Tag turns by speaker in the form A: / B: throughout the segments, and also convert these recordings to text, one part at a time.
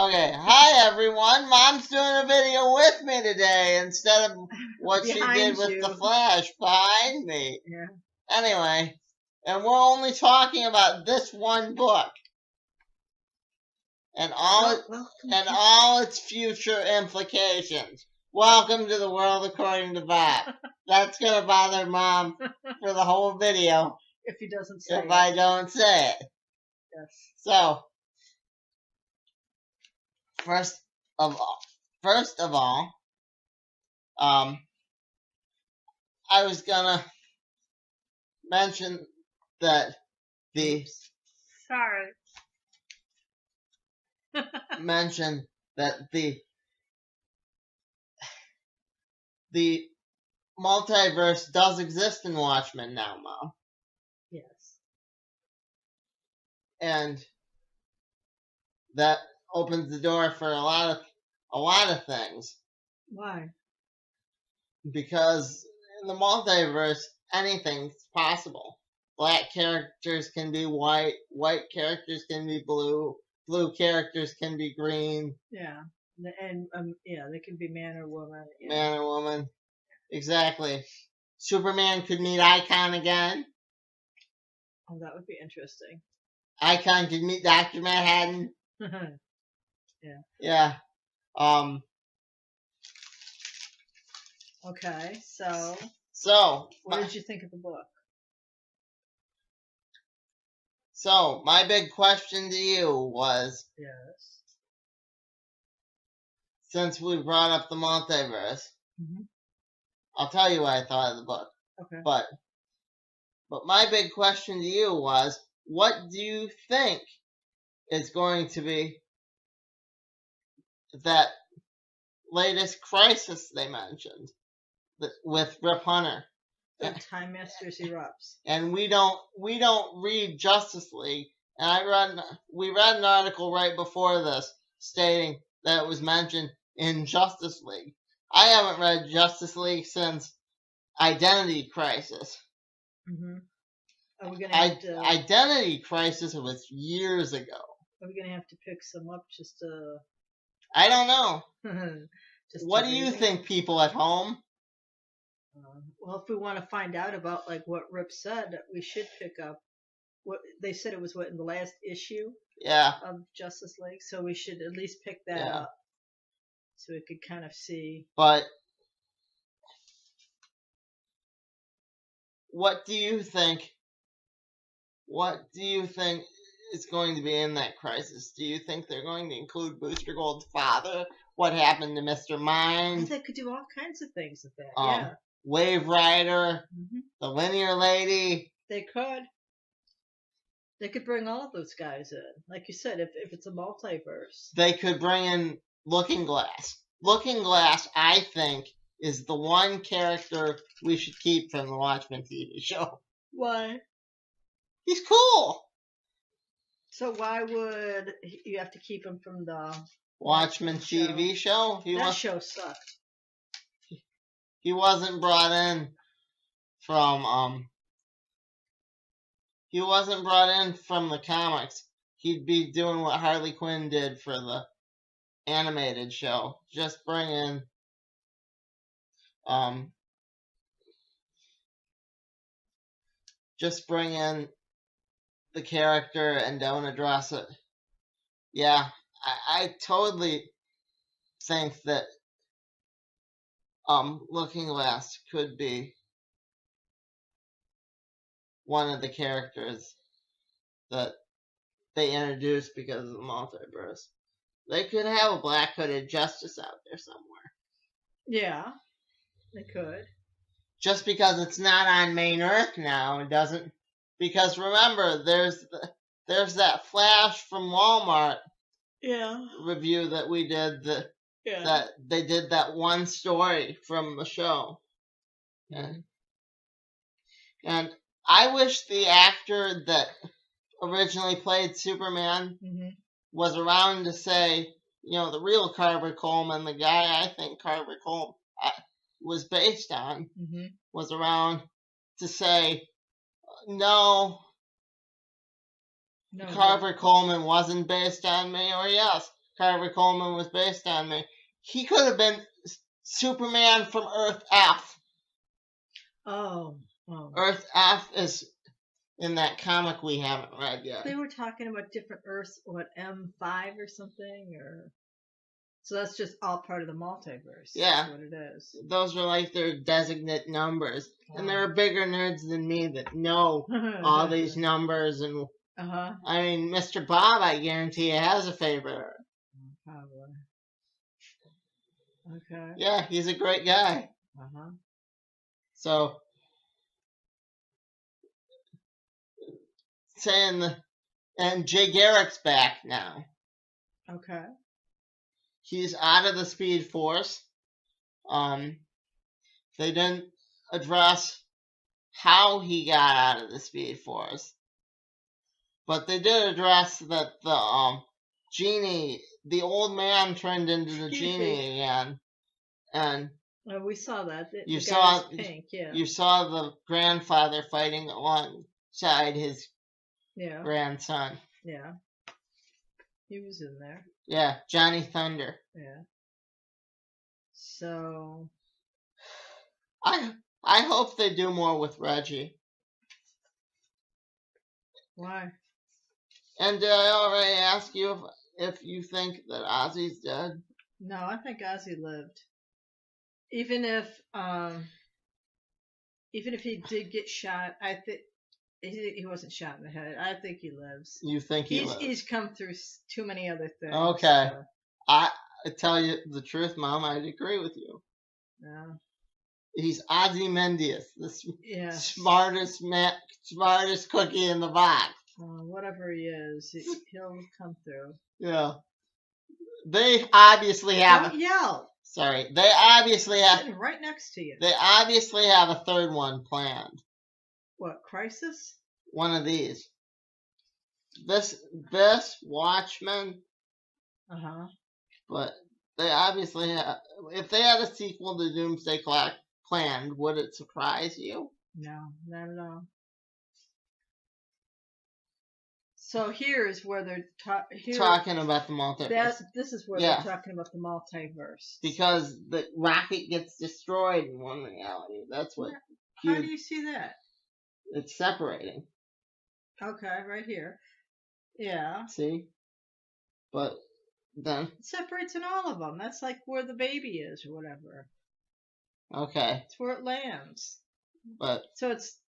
A: Okay, hi everyone. Mom's doing a video with me today instead of what she did with the Flash behind me.
B: Yeah.
A: Anyway, and we're only talking about this one book and all its future implications. Welcome to the world according to Bob. That's gonna bother Mom for the whole video
B: if he doesn't say it.
A: If I don't say it.
B: Yes.
A: So, first of all, I was gonna mention that the the multiverse does exist in Watchmen now, Mom.
B: Yes.
A: And that opens the door for a lot of things.
B: Why?
A: Because in the multiverse, anything's possible. Black characters can be white characters can be blue characters can be green.
B: Yeah. And they can be man or woman. Yeah.
A: Man or woman. Exactly. Superman could meet Icon again.
B: Oh, that would be interesting.
A: Icon could meet Dr. Manhattan.
B: Yeah.
A: Yeah.
B: Okay, so what did you think of the book?
A: So, my big question to you was,
B: yes,
A: since we brought up the multiverse, I'll tell you what I thought of the book.
B: Okay.
A: But my big question to you was, what do you think is going to be that latest crisis they mentioned with Rip Hunter?
B: The Time Masters erupts.
A: And we don't read Justice League. And we read an article right before this stating that it was mentioned in Justice League. I haven't read Justice League since Identity Crisis.
B: Mm-hmm. Are we gonna have to...
A: Identity Crisis was years ago.
B: Are we gonna have to pick some up just to...
A: I don't know. What do you think, people at home?
B: Well, if we want to find out about like what Rip said, we should pick up what they said. It was in the last issue.
A: Yeah.
B: Of Justice League, so we should at least pick that up, so we could kind of see.
A: But what do you think? What do you think is going to be in that crisis? Do you think they're going to include Booster Gold's father? What happened to Mr. Mind?
B: They could do all kinds of things with that. Yeah.
A: Wave Rider, the Linear Lady.
B: They could. They could bring all of those guys in. Like you said, if it's a multiverse.
A: They could bring in Looking Glass. Looking Glass, I think, is the one character we should keep from the Watchmen TV show.
B: Why?
A: He's cool.
B: So why would you have to keep him from the
A: Watchmen TV show?
B: That show sucked.
A: He wasn't brought in from the comics. He'd be doing what Harley Quinn did for the animated show. Just bring in the character and don't address it. Yeah, I totally think that Looking Glass could be one of the characters that they introduced because of the multiverse. They could have a Black Hooded Justice out there somewhere.
B: Yeah, they could.
A: Just because it's not on main Earth now, it doesn't. Because remember, there's that Flash from Walmart.
B: Yeah.
A: Review that we did that they did that one story from the show. And I wish the actor that originally played Superman was around to say, the real Carver Coleman, the guy I think Carver Coleman was based on, was around to say, no, Carver Coleman wasn't based on me, or yes, Carver Coleman was based on. He could have been Superman from Earth F.
B: Oh.
A: Earth F is in that comic we haven't read yet.
B: They were talking about different Earths, what, M5 or something, or so that's just all part of the multiverse.
A: Yeah,
B: that's what it is.
A: Those were like their designate numbers, and there are bigger nerds than me that know all these numbers. And I mean, Mr. Bob, I guarantee you has a favorite.
B: Probably. Okay.
A: Yeah, he's a great guy. So, and Jay Garrick's back now.
B: Okay.
A: He's out of the Speed Force. They didn't address how he got out of the Speed Force, but they did address that the genie, the old man, turned into the genie again, and
B: we saw that.
A: You saw
B: pink, yeah.
A: You saw the grandfather fighting alongside his grandson.
B: Yeah. He was in there.
A: Yeah, Johnny Thunder.
B: Yeah. So
A: I hope they do more with Reggie.
B: Why?
A: And did I already ask you if you think that Ozzy's dead?
B: No, I think Ozzy lived. Even if he did get shot, I think he wasn't shot in the head. I think he lives.
A: You think he lives?
B: He's come through too many other things.
A: Okay. So. I tell you the truth, Mom. I'd agree with you.
B: Yeah.
A: He's Ozymandias, the smartest cookie in the box.
B: Whatever he is, he'll come through.
A: Yeah. They obviously have.
B: Don't yell.
A: Sorry. They obviously have.
B: Sitting right next to you.
A: They obviously have a third one planned.
B: What, Crisis?
A: One of these. This Watchmen. But they obviously have. If they had a sequel to Doomsday Clock planned, would it surprise you?
B: No, not at all. So here's where they're
A: talking about the multiverse.
B: This is where they're talking about the multiverse.
A: Because the rocket gets destroyed in one reality. That's what.
B: How do you see that?
A: It's separating.
B: Okay, right here. Yeah.
A: See? But then.
B: It separates in all of them. That's like where the baby is or whatever.
A: Okay.
B: It's where it lands.
A: But.
B: So it's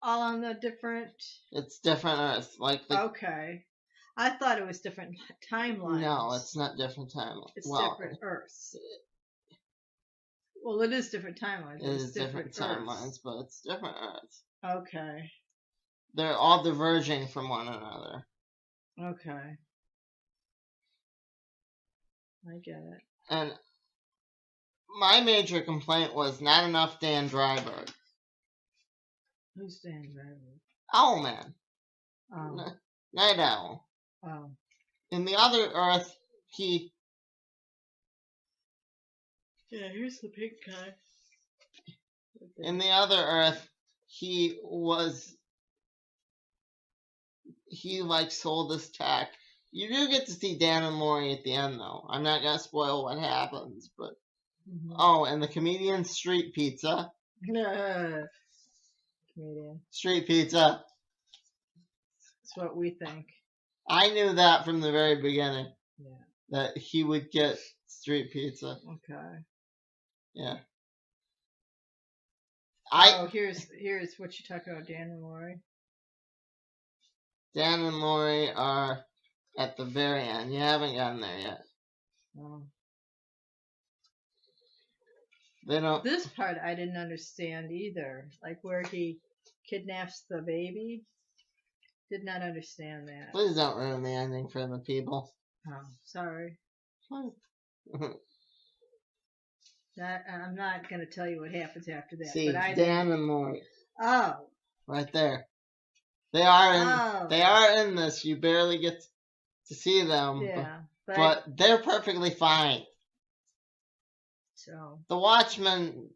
B: all on the different.
A: It's different Earths.
B: Okay. I thought it was different timelines.
A: No, it's not different timelines.
B: It's different Earths. Well, it is different timelines.
A: It is different timelines, but it's different Earths.
B: Okay.
A: They're all diverging from one another.
B: Okay. I get it.
A: And my major complaint was not enough Dan Dryberg.
B: Who's Dan Dryberg?
A: Owlman.
B: Oh.
A: Night Owl.
B: Oh.
A: In the other Earth, he...
B: Yeah, here's the pink guy.
A: In the other Earth, he sold this tech. You do get to see Dan and Lori at the end, though. I'm not gonna spoil what happens, but... Oh, and the comedian Street Pizza.
B: Comedian.
A: Street Pizza.
B: That's what we think.
A: I knew that from the very beginning.
B: Yeah.
A: That he would get Street Pizza.
B: Okay.
A: Yeah.
B: Here's what you're talking about, Dan and Lori.
A: Dan and Lori are at the very end. You haven't gotten there yet.
B: Oh.
A: They don't.
B: This part I didn't understand either. Like where he kidnaps the baby. Did not understand that.
A: Please don't ruin the ending for the people.
B: Oh, sorry. I'm not going to tell you what happens after that.
A: See,
B: but
A: Dan and Lori.
B: Oh.
A: Right there. They are in this. You barely get to see them.
B: Yeah.
A: But they're perfectly fine.
B: So.
A: The Watchmen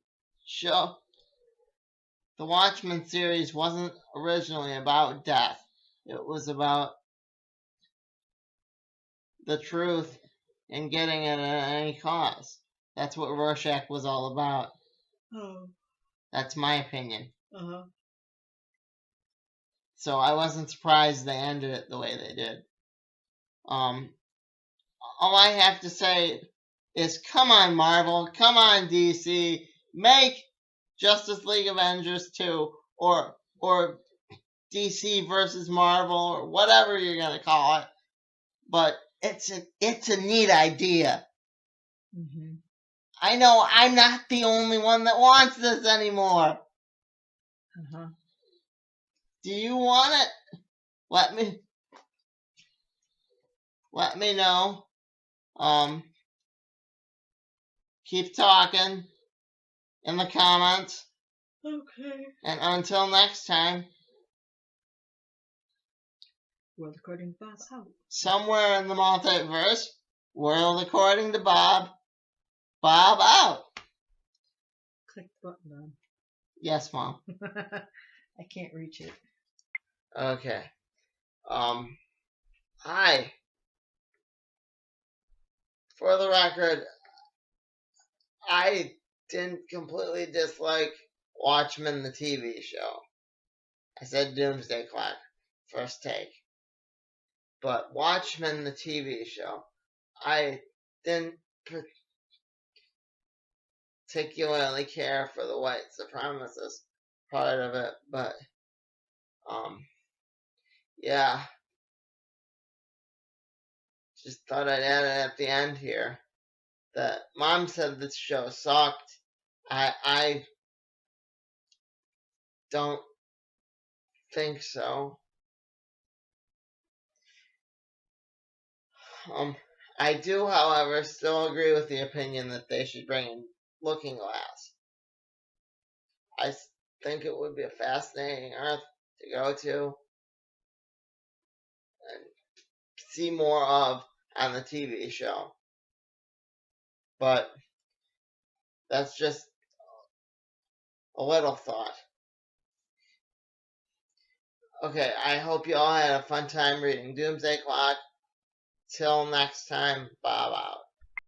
A: series wasn't originally about death. It was about the truth and getting it at any cost. That's what Rorschach was all about.
B: Oh.
A: That's my opinion.
B: Uh-huh.
A: So I wasn't surprised they ended it the way they did. All I have to say is, come on, Marvel, come on, DC, make Justice League Avengers 2, or DC versus Marvel, or whatever you're gonna call it. But it's a neat idea.
B: Mm-hmm.
A: I know I'm not the only one that wants this anymore.
B: Uh-huh.
A: Do you want it? Let me know. Keep talking in the comments.
B: Okay.
A: And until next time,
B: World according to Boss out.
A: somewhere in the multiverse, world according to Bob, Bob out.
B: Click the button on.
A: Yes, Mom.
B: I can't reach it.
A: Okay. For the record, I didn't completely dislike Watchmen, the TV show. I said Doomsday Clock, first take. But Watchmen, the TV show, I didn't particularly care for the white supremacist part of it, but, yeah. Just thought I'd add it at the end here. That Mom said this show sucked. I don't think so. I do, however, still agree with the opinion that they should bring in Looking Glass. I think it would be a fascinating Earth to go to and see more of on the TV show. But that's just a little thought. Okay, I hope you all had a fun time reading Doomsday Clock. Till next time, Bob out.